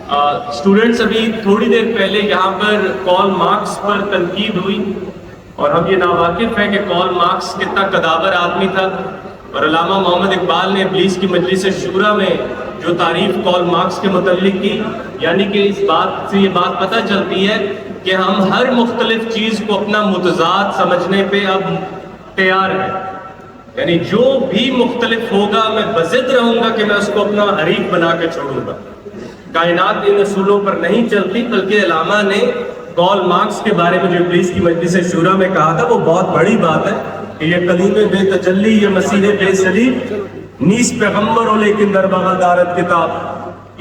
Students ابھی تھوڑی دیر پہلے یہاں پر کارل مارکس پر تنقید ہوئی اور ہم یہ ناواقف ہیں کہ کارل مارکس کتنا قداور آدمی تھا، اور علامہ محمد اقبال نے ابلیس کی مجلس شورا میں جو تعریف کارل مارکس کے متعلق کی، یعنی کہ اس بات سے یہ بات پتہ چلتی ہے کہ ہم ہر مختلف چیز کو اپنا متضاد سمجھنے پہ اب تیار ہیں، یعنی جو بھی مختلف ہوگا میں بضد رہوں گا کہ میں اس کو اپنا حریف بنا کے چھوڑوں گا۔ کائنات ان اصولوں پر نہیں چلتی، بلکہ علامہ نے کارل مارکس کے بارے میں جو ابلیس کی مجلس شورا میں کہا تھا وہ بہت بڑی بات ہے کہ یہ کلیم بے تجلی، یہ مسیح بے صلیب، نیس پیغمبر ہو لیکن در بغا دارت کتاب،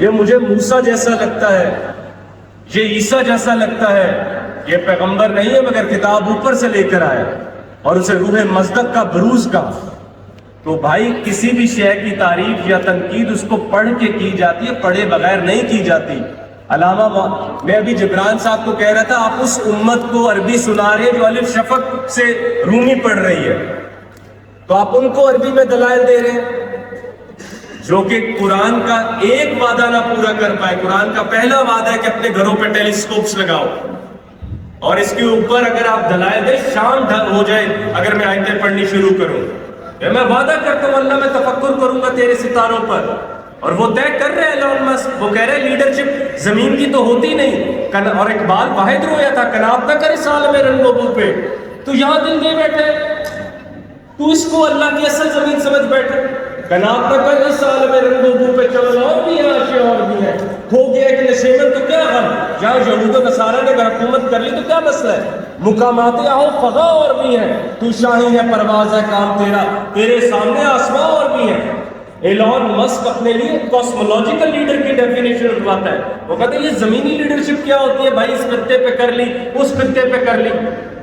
یہ مجھے موسیٰ جیسا لگتا ہے، یہ عیسیٰ جیسا لگتا ہے، یہ پیغمبر نہیں ہے مگر کتاب اوپر سے لے کر آیا اور اسے روح مصدق کا بروز کا۔ تو بھائی کسی بھی شے کی تعریف یا تنقید اس کو پڑھ کے کی جاتی ہے، پڑھے بغیر نہیں کی جاتی۔ علامہ میں ابھی جبران صاحب کو کہہ رہا تھا آپ اس امت کو عربی سنا رہے ہیں جو الف شفق سے رومی پڑھ رہی ہے، تو آپ ان کو عربی میں دلائل دے رہے ہیں جو کہ قرآن کا ایک وعدہ نہ پورا کر پائے۔ قرآن کا پہلا وعدہ ہے کہ اپنے گھروں پہ ٹیلیسکوپس لگاؤ، اور اس کے اوپر اگر آپ دلائل دیں شام ہو جائے اگر میں آیتیں پڑھنی شروع کروں، میں وعدہ کرتا ہوں اللہ میں تفکر کروں گا تیرے ستاروں پر۔ اور وہ طے کر رہے ہیں ایلون مسک، وہ کہہ رہے ہیں لیڈرشپ زمین کی تو ہوتی نہیں، اور اقبال واحد رویا تھا کناب نہ کرے سال میں رنگ و بو پہ، تو یہاں دل دے بیٹھے تو اس کو اللہ کی اصل زمین سمجھ بیٹھے، کناب نہ کرے سال میں رنگ و بو پہ، چلو اور بھی ہیں آشے اور بھی ہیں، ہو گیا ایک نشیمن تو کیا غم، جہاں یہود و نصارہ نے اگر حکومت کر لی تو کیا مسئلہ ہے، مقامات آہو فضا اور بھی ہیں، تو شاہی ہے پرواز ہے کام تیرا، تیرے سامنے آسمان اور بھی ہیں۔ ایلون مسک اپنے لیے کاسمولوجیکل لیڈر کی ڈیفینیشن اٹھواتا ہے، وہ کہتے ہیں یہ زمینی لیڈرشپ کیا ہوتی ہے بھائی، اس خطے پہ کر لی اس خطے پہ کر لی۔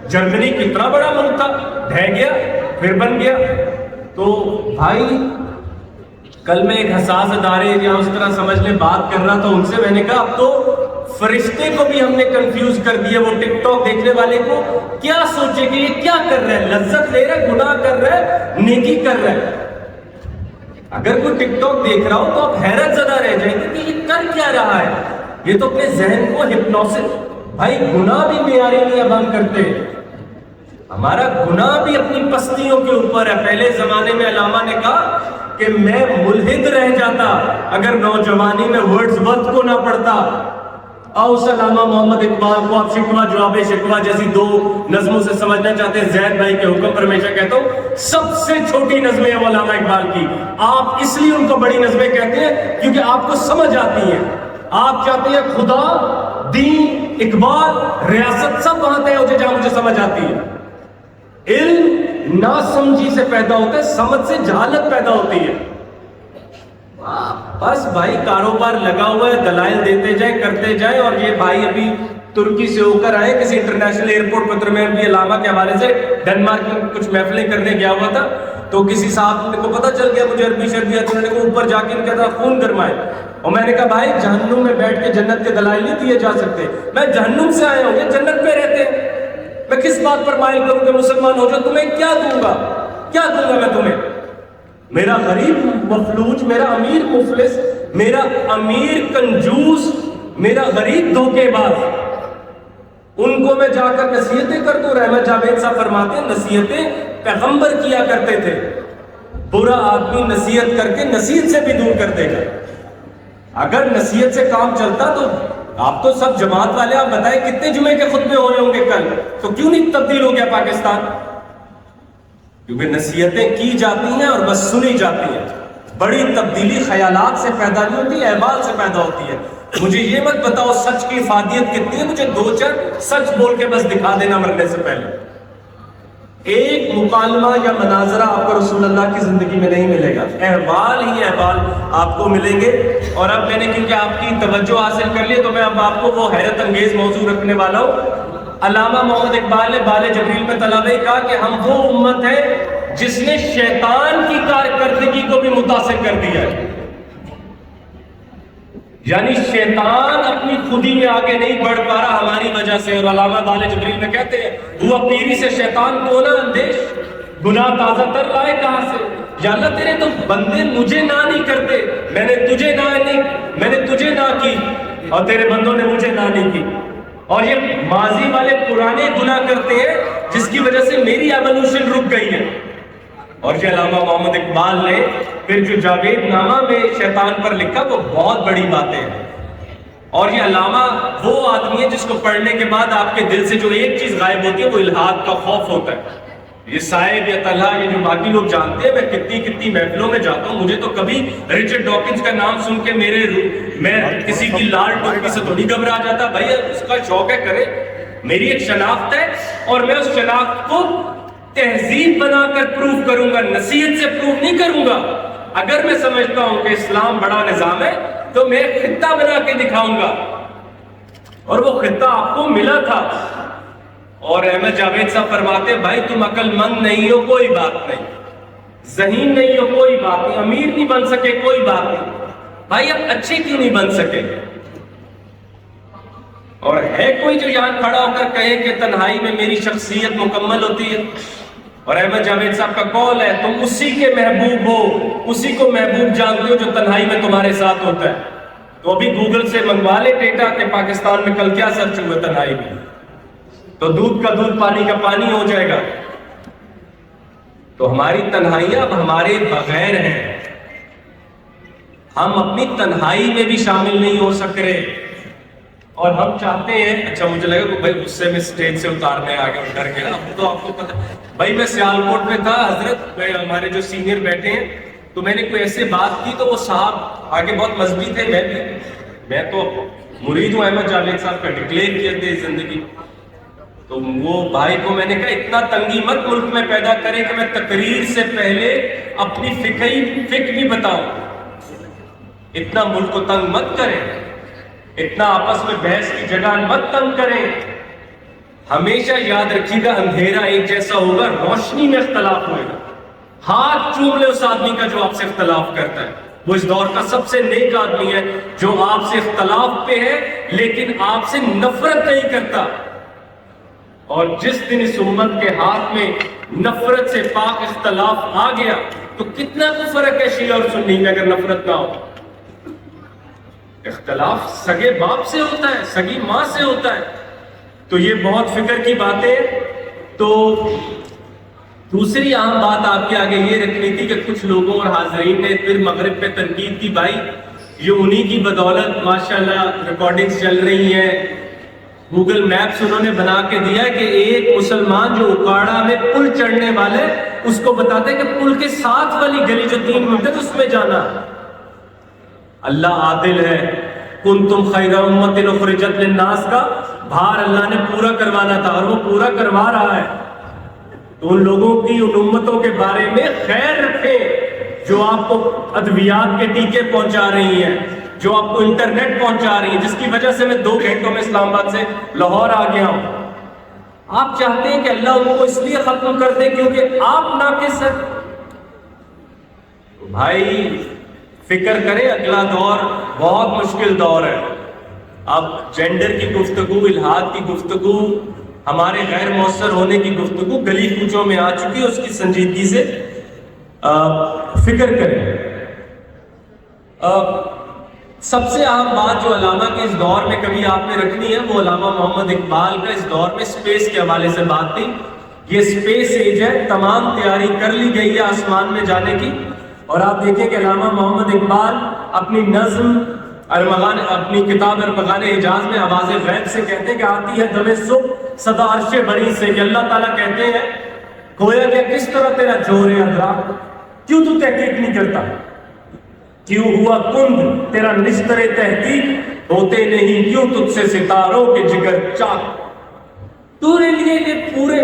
جرمنی کتنا بڑا ملک تھا، ڈھہ گیا پھر بن گیا۔ تو بھائی کل میں ایک حساس ادارے یا اس طرح سمجھ لیں بات کر رہا تھا ان سے، میں نے کہا اب تو فرشتے کو بھی ہم نے کنفیوز کر دیا، وہ ٹک ٹاک دیکھنے والے کو کیا سوچے کہ یہ کیا کر رہا ہے، لذت لے رہا ہے، گناہ کر رہا ہے، نیکی کر رہا ہے۔ اگر کوئی ٹک ٹاک دیکھ رہا ہو تو آپ حیرت زدہ رہ جائیں گے کہ یہ کر کیا رہا ہے، یہ تو اپنے ذہن کو ہپنوسس، بھائی گناہ بھی معیاری نہیں اب ہم کرتے، ہمارا گناہ بھی اپنی پستیوں کے اوپر ہے۔ پہلے زمانے میں علامہ نے کہا کہ میں ملحد رہ جاتا اگر نوجوانی میں ورڈز ورتھ کو نہ پڑھتا۔ اس علامہ محمد اقبال کو آپ شکوہ جواب شکوہ جیسی دو نظموں سے سمجھنا چاہتے ہیں، زید بھائی کے حکم پر ہمیشہ کہتا ہوں سب سے چھوٹی نظمیں ہیں وہ علامہ اقبال کی، آپ اس لیے ان کو بڑی نظمیں کہتے ہیں کیونکہ آپ کو سمجھ آتی ہیں، آپ چاہتے ہیں خدا، دین، اقبال، ریاست سب وہاں تے ہو جائے جہاں مجھے سمجھ آتی ہے۔ علم نا سمجھی سے پیدا ہوتا ہے، سمجھ سے جہالت پیدا ہوتی ہے۔ بس بھائی کاروبار لگا ہوا ہے، دلائل دیتے جائیں کرتے جائیں۔ اور یہ بھائی ابھی ترکی سے ہو کر آئے، کسی انٹرنیشنل ایئرپورٹ پر میں بھی علامہ کے حوالے سے ڈنمارک میں کچھ محفلیں کرنے گیا ہوا تھا، تو کسی صاحب کو پتہ چل گیا مجھے عربی شربی ہے، تو انہوں نے اوپر جا کے ان کا خون گرمائے، اور میں نے کہا بھائی جہنم میں بیٹھ کے جنت کے دلائل نہیں دیے جا سکتے، میں جہنم سے آیا ہوں، یہ جنت میں رہتے ہیں، میں کس بات پر مائل کروں کہ مسلمان ہو جو تمہیں کیا دوں گا، کیا دوں گا میں تمہیں؟ میرا غریب مفلوج، میرا امیر مفلس، میرا امیر کنجوس، میرا غریب دھوکے باز، ان کو میں جا کر نصیحتیں کر دوں۔ رحمت جاوید صاحب فرماتے ہیں نصیحتیں پیغمبر کیا کرتے تھے، برا آدمی نصیحت کر کے نصیحت سے بھی دور کر دے گا۔ اگر نصیحت سے کام چلتا تو آپ تو سب جماعت والے، آپ بتائیں کتنے جمعے کے خطبے ہو رہے ہوں گے کل، تو کیوں نہیں تبدیل ہو گیا پاکستان؟ کیونکہ نصیحتیں کی جاتی ہیں اور بس سنی جاتی ہیں۔ بڑی تبدیلی خیالات سے پیدا نہیں ہوتی، اعمال سے پیدا ہوتی ہے۔ مجھے یہ مت بتاؤ سچ کی افادیت کتنی ہے، مجھے دو چار سچ بول کے بس دکھا دینا مرنے سے پہلے۔ ایک مکالمہ یا مناظرہ آپ کو رسول اللہ کی زندگی میں نہیں ملے گا، احوال ہی احوال آپ کو ملیں گے۔ اور اب میں نے کیونکہ آپ کی توجہ حاصل کر لی تو میں اب آپ کو وہ حیرت انگیز موضوع رکھنے والا ہوں۔ علامہ محمد اقبال نے بال جبریل میں طلبہ کہا کہ ہم وہ امت ہے جس نے شیطان کی کارکردگی کو بھی متاثر کر دیا ہے، یعنی شیطان اپنی خودی میں آگے نہیں بڑھ پا رہا ہماری وجہ سے۔ اور علامہ بال جبریل میں کہتے ہیں ہوا پیری سے شیطان کو نہ اندیش، گناہ تازہ تر لائے کہاں سے، یا اللہ تیرے تو بندے مجھے نہ نہیں کرتے، میں نے تجھے نہ کی، اور تیرے بندوں نے مجھے نانی کی. اور یہ ماضی والے پرانے گناہ کرتے ہیں جس کی وجہ سے میری ایوولوشن رک گئی ہے. اور یہ علامہ محمد اقبال نے پھر جو جاوید نامہ میں شیطان پر لکھا وہ بہت بڑی باتیں ہیں. اور یہ علامہ وہ آدمی ہے جس کو پڑھنے کے بعد آپ کے دل سے جو ایک چیز غائب ہوتی ہے وہ الحاد کا خوف ہوتا ہے. یہ صاحب یا طلحہ یہ جو باقی لوگ جانتے ہیں، میں کتنی محفلوں میں جاتا ہوں، مجھے تو کبھی رچرڈ ڈاکنز کا نام سن کے میں کسی کی لال ٹوپی سے تھوڑی گھبرا جاتا. بھائی اس کا شوق ہے کرے، میری ایک شناخت ہے اور میں اس شناخت کو تہذیب بنا کر پروف کروں گا، نصیحت سے پروف نہیں کروں گا. اگر میں سمجھتا ہوں کہ اسلام بڑا نظام ہے تو میں خطہ بنا کے دکھاؤں گا، اور وہ خطہ آپ کو ملا تھا. اور احمد جاوید صاحب فرماتے ہیں بھائی تم عقل مند نہیں ہو کوئی بات نہیں، ذہین نہیں ہو کوئی بات نہیں، امیر نہیں بن سکے کوئی بات نہیں، بھائی اب اچھے کیوں نہیں بن سکے؟ اور ہے کوئی جو یہاں کھڑا ہو کر کہے کہ تنہائی میں میری شخصیت مکمل ہوتی ہے؟ اور احمد جاوید صاحب کا قول ہے تم اسی کے محبوب ہو، اسی کو محبوب جانتے ہو جو تنہائی میں تمہارے ساتھ ہوتا ہے. تو ابھی گوگل سے منگوا لے ڈیٹا کہ پاکستان میں کل کیا سرچ ہوا تنہائی میں، تو دودھ کا دودھ پانی کا پانی ہو جائے گا. تو ہماری تنہائیاں اب ہمارے بغیر ہیں، ہم اپنی تنہائی میں بھی شامل نہیں ہو سک رہے. اور ہم چاہتے ہیں، اچھا مجھے لگا کہ بھائی غصے میں سٹیج سے اتارنے آگے ڈر گیا. اب تو آپ کو پتہ بھائی میں سیالکوٹ میں تھا حضرت، ہمارے جو سینئر بیٹھے ہیں، تو میں نے کوئی ایسے بات کی تو وہ صاحب آگے بہت مذہبی تھے، میں تو مرید ہوں احمد جاوید صاحب کا، ڈکلیئر کیا تھے زندگی. تو وہ بھائی کو میں نے کہا اتنا تنگی مت ملک میں پیدا کرے کہ میں تقریر سے پہلے اپنی فکر بھی بتاؤں. اتنا ملک کو تنگ مت کریں، اتنا آپس میں بحث کی جگہ مت تنگ کریں. ہمیشہ یاد رکھیے گا اندھیرا ایک جیسا ہوگا، روشنی میں اختلاف ہوئے گا. ہاتھ چوم لے اس آدمی کا جو آپ سے اختلاف کرتا ہے، وہ اس دور کا سب سے نیک آدمی ہے جو آپ سے اختلاف پہ ہے لیکن آپ سے نفرت نہیں کرتا. اور جس دن اس امت کے ہاتھ میں نفرت سے پاک اختلاف آ گیا تو کتنا کو فرق ہے شیعہ اور سنی میں اگر نفرت نہ ہو. اختلاف سگے باپ سے ہوتا ہے، سگی ماں سے ہوتا ہے. تو یہ بہت فکر کی باتیں. تو دوسری اہم بات آپ کے آگے یہ رکھنی تھی کہ کچھ لوگوں اور حاضرین نے پھر مغرب پہ تنقید کی. بھائی یہ انہی کی بدولت ماشاءاللہ ریکارڈنگز چل رہی ہیں، گوگل میپس انہوں نے بنا کے دیا کہ ایک مسلمان جو اکاڑا میں پل چڑھنے والے اس کو بتاتے ہیں کہ پل کے ساتھ والی گلی جو 3 منٹ ہے تو اس میں جانا. اللہ عادل ہے. کنتم خیر امت اخرجت للناس کا بھار اللہ نے پورا کروانا تھا اور وہ پورا کروا رہا ہے. تو ان لوگوں کی ان امتوں کے بارے میں خیر رکھیں جو آپ کو ادویات کے ٹیکے پہنچا رہی ہیں، جو آپ کو انٹرنیٹ پہنچا رہی ہیں، جس کی وجہ سے میں 2 گھنٹوں میں اسلام آباد سے لاہور آ گیا ہوں. آپ چاہتے ہیں کہ اللہ ان کو اس لیے ختم کر دے کیونکہ آپ ناقص ہیں. بھائی فکر کریں، اگلا دور بہت مشکل دور ہے. اب جینڈر کی گفتگو، الحاد کی گفتگو، ہمارے غیر مؤثر ہونے کی گفتگو گلی کوچوں میں آ چکی ہے. اس کی سنجیدگی سے فکر کریں. سب سے اہم بات جو علامہ کے اس دور میں کبھی آپ نے رکھنی ہے وہ علامہ محمد اقبال کا اس دور میں سپیس کے حوالے سے بات تھی. یہ سپیس ایج ہے، تمام تیاری کر لی گئی ہے آسمان میں جانے کی. اور آپ دیکھیں کہ علامہ محمد اقبال اپنی نظم ارمغان، اپنی کتاب ارمغان حجاز میں آواز غیب سے کہتے ہیں کہ آتی ہے دم صبح صدا عرش بری سے، کہ اللہ تعالیٰ کہتے ہیں گویا کہ کس طرح تیرا جور ادراک، کیوں تو تحقیق نہیں کرتا، کیوں ہوا کند تیرا نشتر تحقیق، ہوتے نہیں کیوں تجھ سے ستاروں کے جگر چاک. تیرے لیے یہ پورے،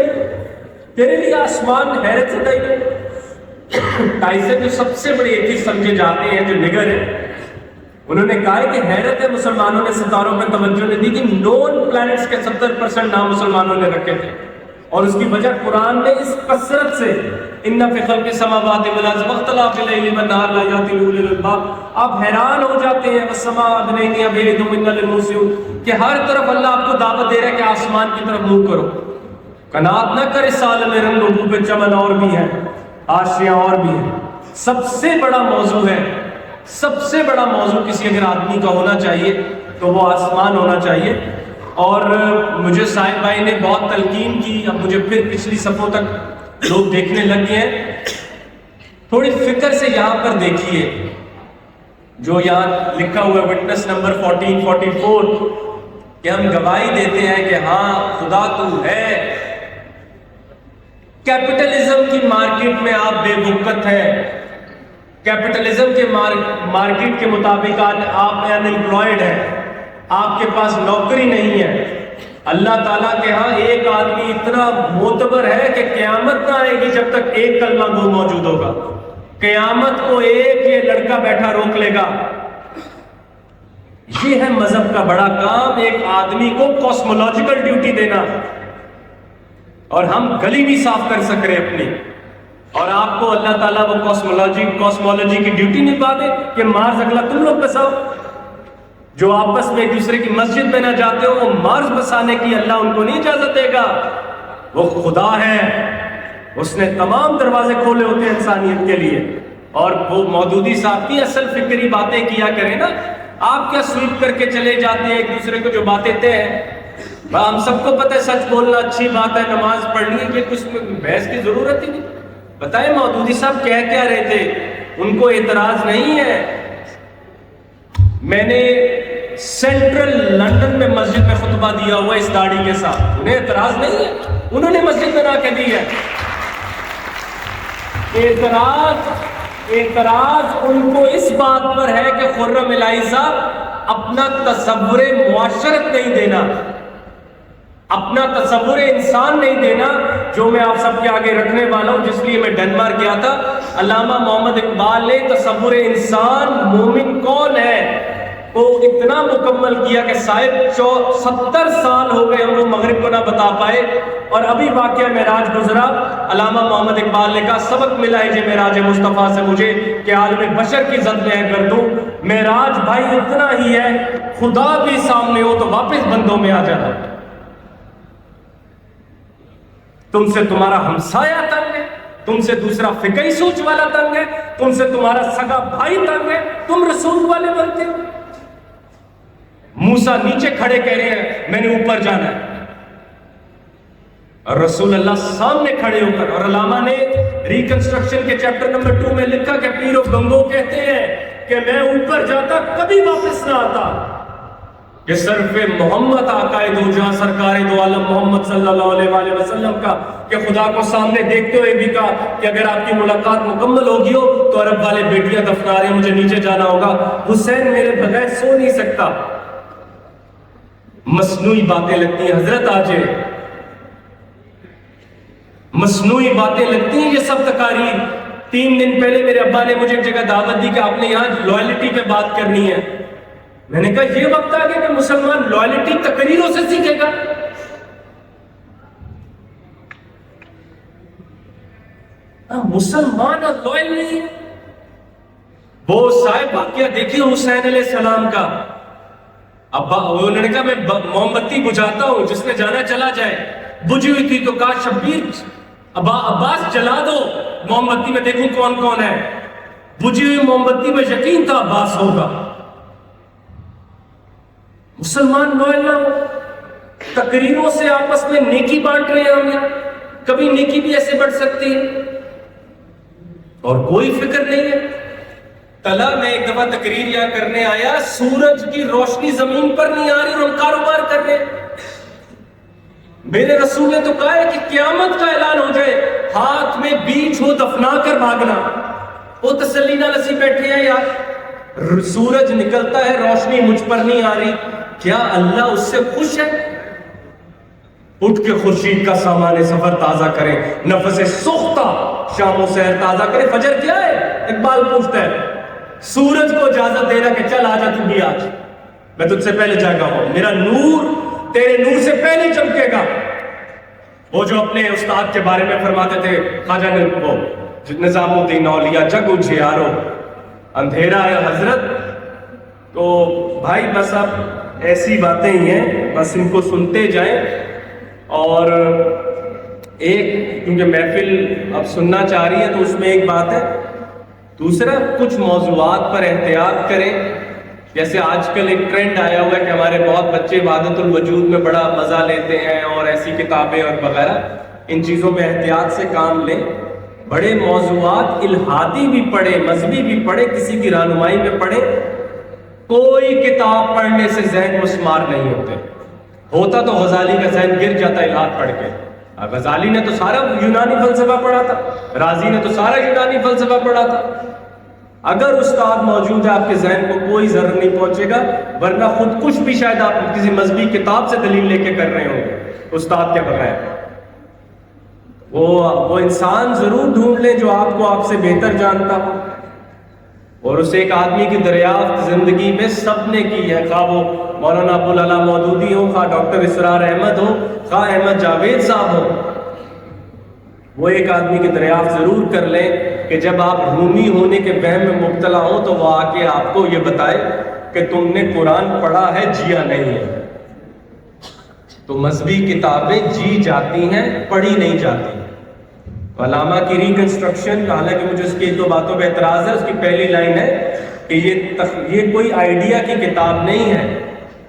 تیرے لیے آسمان حیرت سے ٹائسن جو سب سے بڑے ایتھیسٹ سمجھے جاتے ہیں، جو نگر ہیں، انہوں نے کہا کہ حیرت ہے مسلمانوں نے ستاروں پر توجہ نہیں دی کہ نون پلانٹس کے 70% نام مسلمانوں نے رکھے تھے. اور اس کی وجہ قرآن نے اس کثرت سے ان فی خلق السماوات والارض واختلاف اللیل والنہار لآیات لأولی الالباب، آپ حیران ہو جاتے ہیں والسماء بنیناها بأیدی وإنا لموسعون، کہ ہر طرف اللہ آپ کو دعوت دے رہا ہے کہ آسمان کی طرف منہ کرو. قناعت نہ کر اس عالم رنگ و بو پہ چمن اور بھی ہیں، آشیاں اور بھی ہیں. سب سے بڑا موضوع ہے، سب سے بڑا موضوع کسی اگر آدمی کا ہونا چاہیے تو وہ آسمان ہونا چاہیے. اور مجھے صاحب بھائی نے بہت تلقین کی، اب مجھے پھر پچھلی صفوں تک لوگ دیکھنے لگ گئے ہیں. تھوڑی فکر سے یہاں پر دیکھیے جو یہاں لکھا ہوا ہے وٹنس نمبر 1444 کہ ہم گواہی دیتے ہیں کہ ہاں خدا تو ہے. کیپٹلزم کی مارکیٹ میں آپ بے وقت ہیں. کیپٹلزم کے مارکیٹ کے مطابق آپ ان امپلائڈ ہیں، آپ کے پاس نوکری نہیں ہے. اللہ تعالیٰ کے ہاں ایک آدمی اتنا معتبر ہے کہ قیامت نہ آئے گی جب تک ایک کلمہ گو موجود ہوگا. قیامت کو ایک یہ لڑکا بیٹھا روک لے گا. یہ ہے مذہب کا بڑا کام، ایک آدمی کو کاسمولوجیکل ڈیوٹی دینا. اور ہم گلی نہیں صاف کر سک رہے اپنی، اور آپ کو اللہ تعالیٰ وہ کاسمولوجی کی ڈیوٹی نبھا دے کہ مارس اگلا تم لوگ بساؤ. جو آپس میں ایک دوسرے کی مسجد میں نہ جاتے ہو، وہ مارس بسانے کی اللہ ان کو نہیں اجازت دے گا. وہ خدا ہے، اس نے تمام دروازے کھولے ہوتے ہیں انسانیت کے لیے. اور وہ مودودی صاحب کی اصل فکری باتیں کیا کریں نا. آپ کیا سویپ کر کے چلے جاتے ہیں ایک دوسرے کو جو باتیں طے ہیں. ہم سب کو پتہ ہے سچ بولنا اچھی بات ہے، نماز پڑھنی ہے، کہ کچھ بحث کی ضرورت ہی نہیں. بتائیں مودودی صاحب کہہ کیا رہے تھے؟ ان کو اعتراض نہیں ہے. میں نے سینٹرل لندن میں مسجد میں خطبہ دیا ہوا اس داڑھی کے ساتھ، انہیں اعتراض نہیں ہے. انہوں نے مسجد میں نہ کہہ دی ہے. اعتراض ان کو اس بات پر ہے کہ خرم الہی صاحب اپنا تصور معاشرت نہیں دینا، اپنا تصور انسان نہیں دینا، جو میں آپ سب کے آگے رکھنے والا ہوں، جس لیے میں ڈنمارک گیا تھا. علامہ محمد اقبال نے تصور انسان مومن کون ہے کو اتنا مکمل کیا کہ صاحب 70 سال ہو گئے ہم وہ مغرب کو نہ بتا پائے. اور ابھی واقعہ معراج گزرا، علامہ محمد اقبال نے کہا سبق ملا ہے جی معراج مصطفیٰ سے مجھے کہ عالم بشر کی زد میں کر دوں. معراج بھائی اتنا ہی ہے، خدا بھی سامنے ہو تو واپس بندوں میں آ جانا. تم سے تمہارا ہمسایہ تنگ ہے، تم سے دوسرا فقہی سوچ والا تنگ ہے، تم سے تمہارا سگا بھائی تنگ ہے، تم رسول والے بنتے ہو. موسیٰ نیچے کھڑے کہہ رہے ہیں میں نے اوپر جانا ہے، اور رسول اللہ سامنے کھڑے ہو کر. اور علامہ نے ریکنسٹرکشن کے چیپٹر نمبر 2 میں لکھا کہ پیر و گنگو کہتے ہیں کہ میں اوپر جاتا کبھی واپس نہ آتا، کہ صرف محمد آقائے دو جہاں سرکار دو عالم محمد صلی اللہ علیہ وآلہ وسلم کا کہ خدا کو سامنے دیکھتے ہوئے بھی کہا کہ اگر آپ کی ملاقات مکمل ہوگی ہو تو عرب والے بیٹیاں دفنا رہے ہیں، مجھے نیچے جانا ہوگا. حسین میرے بغیر سو نہیں سکتا. مصنوعی باتیں لگتی ہیں حضرت، آج مصنوعی باتیں لگتی ہیں یہ سب تقاریر. 3 دن پہلے میرے ابا نے مجھے ایک جگہ دعوت دی کہ آپ نے یہاں لوائلٹی پہ بات کرنی ہے. میں نے کہا یہ وقت آ گیا کہ مسلمان لوائلٹی تقریروں سے سیکھے گا. مسلمان اور لوائل نہیں ہے. وہ صاحب واقعہ دیکھیے حسین علیہ السلام کا. ابا انہوں نے کہا میں موم بتی بجھاتا ہوں، جس نے جانا چلا جائے. بجھی ہوئی تھی تو کہا شبیر عباس جلا دو موم بتی میں دیکھوں کون کون ہے. بجھی ہوئی موم بتی میں یقین تھا عباس ہوگا. مسلمان لوائل نہ ہو، تقریروں سے آپس میں نیکی بانٹ رہے ہیں. ہم کبھی نیکی بھی ایسے بڑھ سکتی ہے اور کوئی فکر نہیں ہے. تلا میں ایک دفعہ تقریر یہاں کرنے آیا، سورج کی روشنی زمین پر نہیں آ رہی اور ہم کاروبار کر رہے. میرے رسول نے تو کہا ہے کہ قیامت کا اعلان ہو جائے، ہاتھ میں بیج ہو دفنا کر بھاگنا. وہ تسلی نہ نصیب بیٹھے ہیں یار، سورج نکلتا ہے روشنی مجھ پر نہیں آ رہی، کیا اللہ اس سے خوش ہے؟ اٹھ کے خورشید کا سامان سفر تازہ کرے، نفس سختہ شام و سحر تازہ کرے. فجر کیا ہے؟ اقبال پوچھتا ہے. سورج کو اجازت دینا کہ چل آجا تو بھی آج، میں تجھ سے پہلے جاگا ہوں، میرا نور تیرے نور سے پہلے چمکے گا. وہ جو اپنے استاد کے بارے میں فرماتے تھے خواجہ وہ نظام الدین اولیاء، جگ اجیارو اندھیرا ہے حضرت. تو بھائی بس اب ایسی باتیں ہی ہیں، بس ان کو سنتے جائیں. اور ایک کیونکہ محفل اب سننا چاہ رہی ہے تو اس میں ایک بات ہے. دوسرا کچھ موضوعات پر احتیاط کریں. جیسے آج کل ایک ٹرینڈ آیا ہوا ہے کہ ہمارے بہت بچے وحدت الوجود میں بڑا مزہ لیتے ہیں اور ایسی کتابیں اور وغیرہ، ان چیزوں میں احتیاط سے کام لیں. بڑے موضوعات الہادی بھی پڑھے، مذہبی بھی پڑھے، کسی کی رہنمائی میں پڑھے. کوئی کتاب پڑھنے سے ذہن مسمار نہیں ہوتا تو غزالی کا ذہن گر جاتا الہاد پڑھ کے. غزالی نے تو سارا یونانی فلسفہ پڑھا تھا، رازی نے تو سارا یونانی فلسفہ پڑھا تھا. اگر استاد موجود ہے آپ کے ذہن کو کوئی ضرر نہیں پہنچے گا، ورنہ خود کش بھی شاید آپ کسی مذہبی کتاب سے دلیل لے کے کر رہے ہوں گے استاد کے بغیر. وہ انسان ضرور ڈھونڈ لیں جو آپ کو آپ سے بہتر جانتا ہو. اور اس ایک آدمی کی دریافت زندگی میں سب نے کی ہے، خواہ وہ مولانا ابوالعلا مودودی ہو، خواہ ڈاکٹر اسرار احمد ہو، خواہ احمد جاوید صاحب ہو. وہ ایک آدمی کی دریافت ضرور کر لیں کہ جب آپ رومی ہونے کے وہم میں مبتلا ہوں تو وہ آ کے آپ کو یہ بتائے کہ تم نے قرآن پڑھا ہے، جیا نہیں ہے. تو مذہبی کتابیں جی جاتی ہیں، پڑھی نہیں جاتی. علامہ کی ریکنسٹرکشن، حالانکہ مجھے اس کی ایک دو باتوں پہ اعتراض ہے، اس کی پہلی لائن ہے کہ یہ کوئی آئیڈیا کی کتاب نہیں ہے،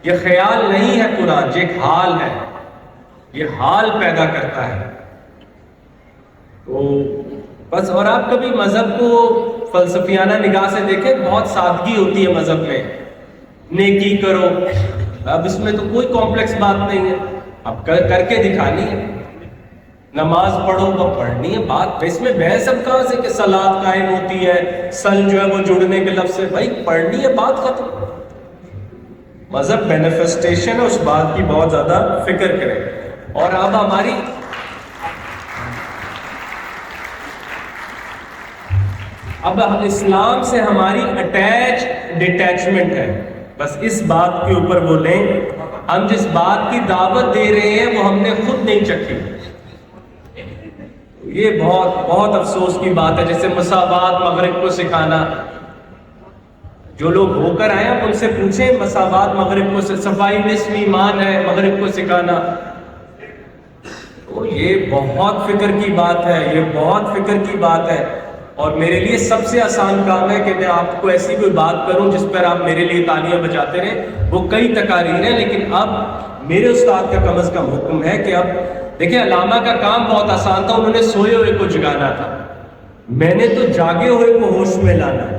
یہ خیال نہیں ہے قرآن، یہ ایک حال ہے، یہ حال پیدا کرتا ہے. تو بس. اور آپ کبھی مذہب کو فلسفیانہ نگاہ سے دیکھیں، بہت سادگی ہوتی ہے مذہب میں. نیکی کرو، اب اس میں تو کوئی کمپلیکس بات نہیں ہے، اب کر کے دکھانی ہے. نماز پڑھو، وہ پڑھنی ہے. بات اس میں بحث اب کہاں سے کہ صلاۃ قائم ہوتی ہے، سل جو ہے وہ جڑنے کے لفظ سے، بھائی پڑھنی ہے، بات ختم. مذہب مینیفیسٹیشن ہے، اس بات کی بہت زیادہ فکر کریں. اور اب اسلام سے ہماری ڈیٹیچمنٹ ہے. بس اس بات کے اوپر وہ لیں، ہم جس بات کی دعوت دے رہے ہیں وہ ہم نے خود نہیں چکھی. یہ بہت بہت افسوس کی بات ہے. جیسے مساوات مغرب کو سکھانا، جو لوگ ہو کر آئے ہیں ان سے پوچھیں، مساوات مغرب کو، صفائی نصف ایمان ہے مغرب کو سکھانا. تو یہ بہت فکر کی بات ہے، یہ بہت فکر کی بات ہے. اور میرے لیے سب سے آسان کام ہے کہ میں آپ کو ایسی کوئی بات کروں جس پر آپ میرے لیے تالیاں بجاتے رہیں. وہ کئی تقاریر ہیں، لیکن اب میرے استاد کا کم از کم حکم ہے کہ اب دیکھیں، علامہ کا کام بہت آسان تھا، انہوں نے سوئے ہوئے کو جگانا تھا. میں نے تو جاگے ہوئے کو ہوش میں لانا ہے.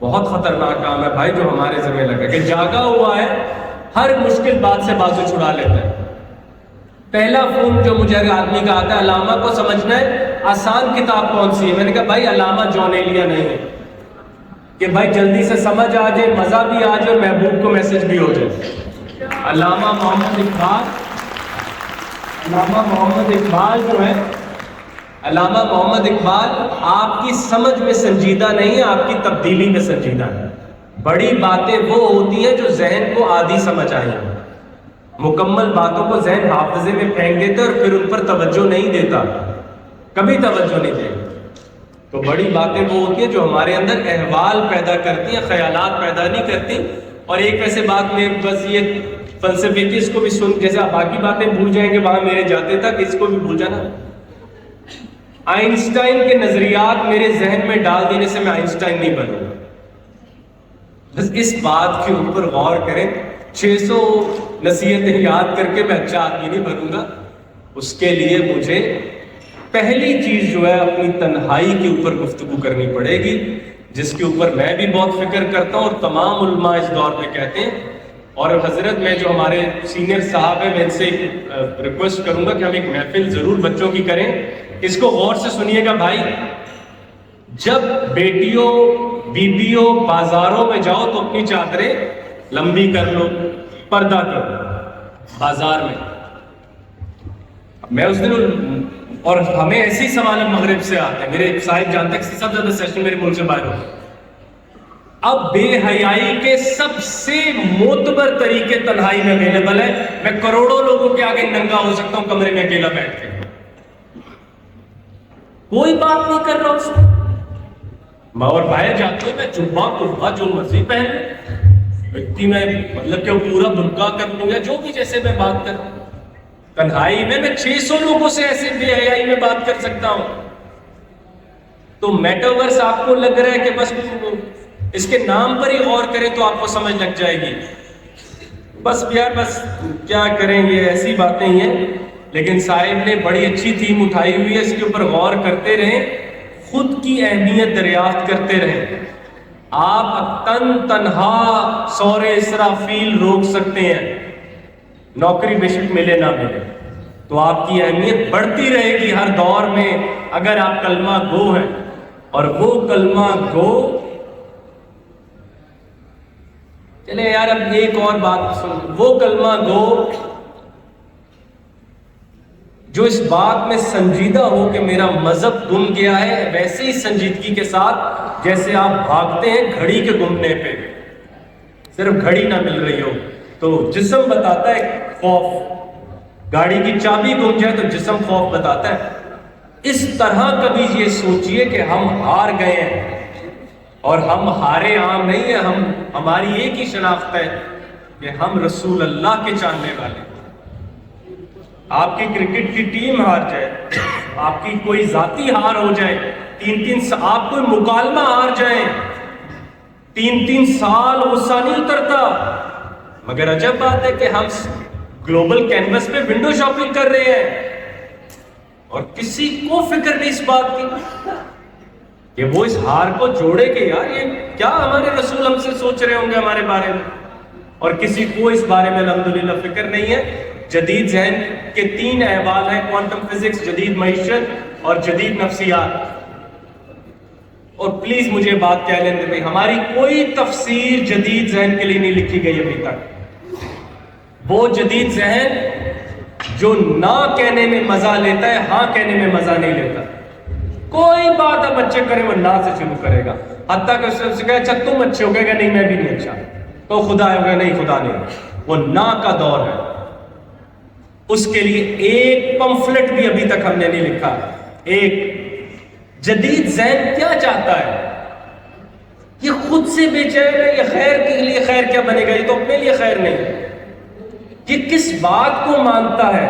بہت خطرناک کام ہے بھائی جو ہمارے ذمہ لگا کہ جاگا ہوا ہے ہر مشکل بات سے بازو چھڑا لیتا ہے. پہلا فون جو مجھے آدمی کا آتا ہے، علامہ کو سمجھنا ہے آسان کتاب کون سی ہے. میں نے کہا بھائی علامہ جون ایلیا نہیں ہے کہ بھائی جلدی سے سمجھ آ جائے، مزہ بھی آ جائے اور محبوب کو میسج بھی ہو جائے. علامہ محمد اقبال جو ہے، علامہ محمد اقبال آپ کی سمجھ میں سنجیدہ نہیں ہے، آپ کی تبدیلی میں سنجیدہ ہے. بڑی باتیں وہ ہوتی ہیں جو ذہن کو عادی سمجھ آئی ہیں. مکمل باتوں کو ذہن حافظے میں پھینک دیتا اور پھر ان پر توجہ نہیں دیتا، کبھی توجہ نہیں دے. تو بڑی باتیں وہ ہوتی ہیں جو ہمارے اندر احوال پیدا کرتی ہیں، خیالات پیدا نہیں کرتی. اور ایک ویسے بات میں بس یہ فلسفے کی، اس کو بھی سن، جیسے آپ باقی باتیں بھول جائیں گے وہاں میرے جاتے تک، اس کو بھی بھول جانا. آئنسٹائن کے نظریات میرے ذہن میں ڈال دینے سے میں آئنسٹائن نہیں بنوں گا. بس اس بات کے اوپر غور کریں. 600 نصیحتیں یاد کر کے میں اچھا آدمی نہیں بنوں گا. اس کے لیے مجھے پہلی چیز جو ہے اپنی تنہائی کے اوپر گفتگو کرنی پڑے گی، جس کے اوپر میں بھی بہت فکر کرتا ہوں اور تمام علماء اس دور پہ کہتے ہیں. اور حضرت میں جو ہمارے سینئر صاحب ہیں، میں ان سے ریکویسٹ کروں گا کہ ہم ایک محفل ضرور بچوں کی کریں. اس کو غور سے سنیے گا بھائی. جب بیٹیوں بیبیوں بازاروں میں جاؤ تو اپنی چادریں لمبی کر لو، پردہ کرو بازار میں. میں اس دن، اور ہمیں ایسی سوال مغرب سے آتے ہیں، میرے صاحب جانتے ہیں کہ سب سے زیادہ سیشن میرے ملک سے باہر ہو. اب بے حیائی کے سب سے معتبر طریقے تنہائی میں اویلیبل ہے. میں کروڑوں لوگوں کے آگے ننگا ہو سکتا ہوں کمرے میں اکیلا بیٹھ کے، کوئی بات نہیں کر رہا اس میں. اور باہر جاتے میں جبہ کربہ جو مرضی پہن اتنی میں مطلب کہ پورا برقع کر لوں یا جو بھی جیسے میں بات کر رہا ہوں. تنہائی میں 600 لوگوں سے ایسے بے حیائی میں بات کر سکتا ہوں. تو میٹاورس آپ کو لگ رہا ہے کہ بس اس کے نام پر ہی غور کریں تو آپ کو سمجھ لگ جائے گی. بس یار بس کیا کریں، یہ ایسی باتیں ہی ہیں. لیکن صاحب نے بڑی اچھی تھیم اٹھائی ہوئی ہے، اس کے اوپر غور کرتے رہیں، خود کی اہمیت دریافت کرتے رہیں. آپ تنہا سور اسرافیل روک سکتے ہیں، نوکری بے شک ملے نہ ملے، تو آپ کی اہمیت بڑھتی رہے گی ہر دور میں اگر آپ کلمہ گو ہیں. اور وہ کلمہ گو، چلے یار اب ایک اور بات سن، وہ کلمہ گو جو اس بات میں سنجیدہ ہو کہ میرا مذہب گم گیا ہے، ویسے ہی سنجیدگی کے ساتھ جیسے آپ بھاگتے ہیں گھڑی کے گمنے پہ، صرف گھڑی نہ مل رہی ہو تو جسم بتاتا ہے خوف، گاڑی کی چابی گم جائے تو جسم خوف بتاتا ہے. اس طرح کبھی یہ سوچئے کہ ہم ہار گئے ہیں، اور ہم ہارے عام نہیں ہیں، ہماری ایک ہی شناخت ہے کہ ہم رسول اللہ کے چاہنے والے ہیں. آپ کی کرکٹ کی ٹیم ہار جائے، آپ کی کوئی ذاتی ہار ہو جائے، آپ کوئی مکالمہ ہار جائیں، 3 سال غصہ نہیں اترتا. مگر عجب بات ہے کہ ہم گلوبل کینوس پہ ونڈو شاپنگ کر رہے ہیں اور کسی کو فکر نہیں اس بات کی کہ وہ اس ہار کو جوڑے کہ یار یہ کیا ہمارے رسول ہم سے سوچ رہے ہوں گے ہمارے بارے میں. اور کسی کو اس بارے میں الحمدللہ فکر نہیں ہے. جدید ذہن کے 3 احوال ہیں، کوانٹم فزکس، جدید معیشت اور جدید نفسیات. اور پلیز مجھے بات کہہ لیں بھائی، ہماری کوئی تفسیر جدید ذہن کے لیے نہیں لکھی گئی ابھی تک. وہ جدید ذہن جو نہ کہنے میں مزہ لیتا ہے، ہاں کہنے میں مزہ نہیں لیتا. کوئی بات اب بچے کریں وہ نہ سے شروع کرے گا، حتیٰ کہ اس سے کہے اچھا تم اچھے ہو گئے گا، نہیں میں بھی نہیں اچھا، تو خدا ہوگا، نہیں خدا نہیں. وہ نہ کا دور ہے. اس کے لیے ایک پمفلٹ بھی ابھی تک ہم نے نہیں لکھا. ایک جدید ذہن کیا چاہتا ہے؟ یہ خود سے بے چین ہے، یہ خیر کے لیے خیر کیا بنے گا، یہ تو اپنے لیے خیر نہیں ہے. یہ کس بات کو مانتا ہے؟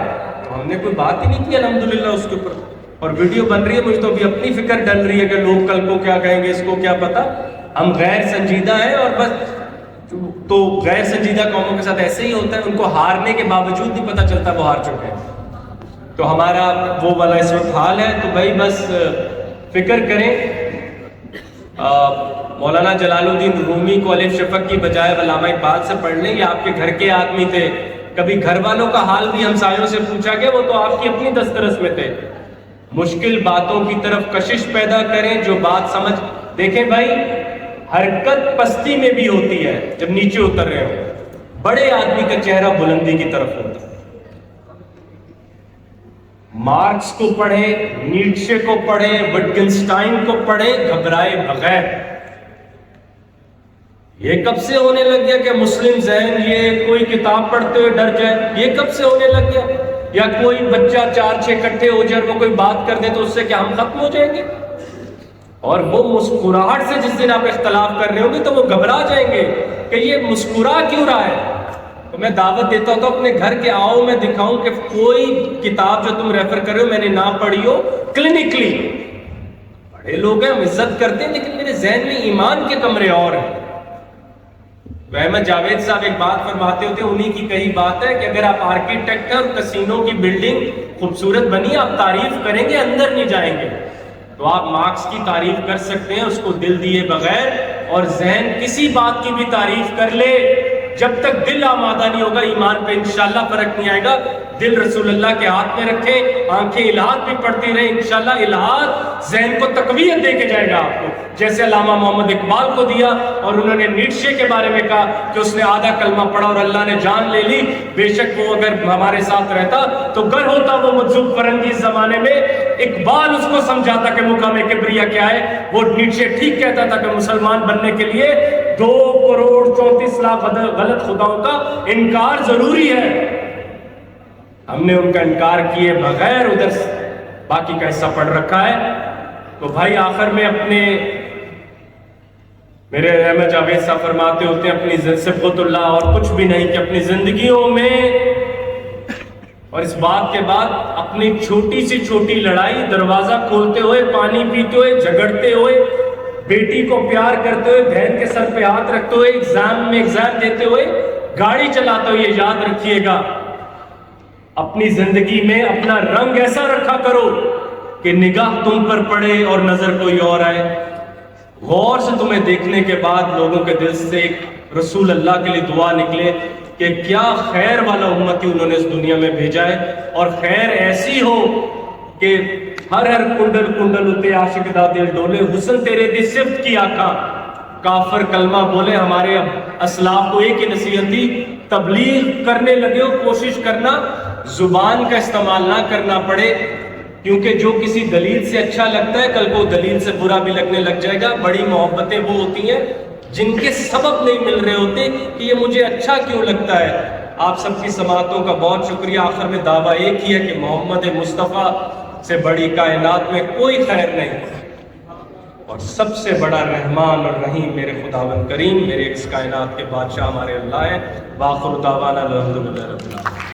ہم نے کوئی بات ہی نہیں کی الحمدللہ اس کے اوپر. اور ویڈیو بن رہی ہے، مجھے تو ابھی اپنی فکر ڈل رہی ہے کہ لوگ کل کو کیا کہیں گے، اس کو کیا پتا. ہم غیر سنجیدہ ہیں، اور بس تو غیر سنجیدہ قوموں کے ساتھ ایسے ہی ہوتا ہے، ان کو ہارنے کے باوجود نہیں پتہ چلتا وہ ہار چکے ہیں. تو ہمارا وہ والا اس وقت حال ہے. تو بھائی بس فکر کریں. مولانا جلال الدین رومی کو الف شفق کی بجائے علامہ اقبال سے پڑھ لیں. یہ آپ کے گھر کے آدمی تھے. کبھی گھر والوں کا حال بھی ہمسایوں سے پوچھا گیا، وہ تو آپ کی اپنی دسترس میں تھے. مشکل باتوں کی طرف کشش پیدا کریں جو بات سمجھ. دیکھیں بھائی، حرکت پستی میں بھی ہوتی ہے جب نیچے اتر رہے ہو. بڑے آدمی کا چہرہ بلندی کی طرف ہوتا ہے. مارکس کو پڑھیں، نیٹشے کو پڑھیں، وٹگنسٹائن کو پڑھیں گھبرائے بغیر. یہ کب سے ہونے لگ گیا کہ مسلم ذہن یہ کوئی کتاب پڑھتے ہوئے ڈر جائے؟ یہ کب سے ہونے لگ گیا؟ یا کوئی بچہ 4-6 اکٹھے ہو جائے اور وہ کوئی بات کر دے تو اس سے کیا ہم ختم ہو جائیں گے؟ اور وہ مسکراہٹ سے جس دن آپ اختلاف کر رہے ہوں گے تو وہ گھبرا جائیں گے کہ یہ مسکرا کیوں رہا ہے. تو میں دعوت دیتا ہوں تو اپنے گھر کے آؤ، میں دکھاؤں کہ کوئی کتاب جو تم ریفر کر رہے ہو میں نے نہ پڑھی ہو. کلینکلی بڑے لوگ ہیں، ہم عزت کرتے ہیں، لیکن میرے ذہن میں ایمان کے کمرے اور ہیں. احمد جاوید صاحب ایک بات فرماتے ہوتے ہیں، انہی کی کہی بات ہے کہ اگر آپ آرکیٹیکٹ ہیں اور کسینوں کی بلڈنگ خوبصورت بنی، آپ تعریف کریں گے، اندر نہیں جائیں گے. تو آپ مارکس کی تعریف کر سکتے ہیں اس کو دل دیے بغیر، اور ذہن کسی بات کی بھی تعریف کر لے، جب تک دل آمادہ نہیں ہوگا ایمان پہ انشاءاللہ فرق نہیں آئے گا. دل رسول اللہ کے ہاتھ میں رکھیں، آنکھیں الہات بھی پڑھتی رہیں، انشاءاللہ الہات ذہن کو تقویت دے کے جائے گا آپ کو، جیسے علامہ محمد اقبال کو دیا. اور انہوں نے نیٹشے کے بارے میں کہا کہ اس نے آدھا کلمہ پڑھا اور اللہ نے جان لے لی. بے شک وہ اگر ہمارے ساتھ رہتا تو گر ہوتا وہ مجذوب فرنگی اس زمانے میں، اقبال اس کو سمجھاتا کہ مقام کبریا کیا ہے. وہ نیٹشے ٹھیک کہتا تھا کہ مسلمان بننے کے لیے 2,34,00,000 غلط خداؤں کا انکار ضروری ہے. ہم نے ان کا انکار کیے بغیر ادھر باقی کا حصہ پڑھ رکھا ہے. تو بھائی آخر میں میرے احمد جاوید صاحب فرماتے ہوتے ہیں اپنی صبغت اللہ اور کچھ بھی نہیں، کہ اپنی زندگیوں میں اور اس بات کے بعد اپنی چھوٹی سی چھوٹی لڑائی دروازہ کھولتے ہوئے، پانی پیتے ہوئے، جھگڑتے ہوئے، بیٹی کو پیار کرتے ہوئے، بہن کے سر پہ ہاتھ رکھتے ہوئے، ایگزام میں ایگزام دیتے ہوئے، گاڑی چلاتے ہوئے، یہ یاد رکھیے گا اپنی زندگی میں اپنا رنگ ایسا رکھا کرو کہ نگاہ تم پر پڑے اور نظر کوئی اور آئے. غور سے تمہیں دیکھنے کے بعد لوگوں کے دل سے ایک رسول اللہ کے لیے دعا نکلے کہ کیا خیر والا امتی انہوں نے اس دنیا میں بھیجا ہے، اور خیر ایسی ہو کہ ہر کنڈل کنڈل اتے عاشق دا دل ڈولے، حسن تیرے دی صفت کی آقا. کافر کلمہ بولے. ہمارے اسلاف کو ایک ہی نصیحت تھی، تبلیغ کرنے لگے ہو کوشش کرنا زبان کا استعمال نہ کرنا پڑے، کیونکہ جو کسی دلیل سے اچھا لگتا ہے کل کو دلیل سے برا بھی لگنے لگ جائے گا. بڑی محبتیں وہ ہوتی ہیں جن کے سبب نہیں مل رہے ہوتے کہ یہ مجھے اچھا کیوں لگتا ہے. آپ سب کی سماعتوں کا بہت شکریہ. آخر میں دعویٰ ایک ہی ہے کہ محمد مصطفیٰ سے بڑی کائنات میں کوئی خیر نہیں، اور سب سے بڑا رحمان اور رحیم میرے خداوند کریم، میرے اس کائنات کے بادشاہ ہمارے اللہ ہیں. وآخر دعوانا الحمدللہ رب العالمین.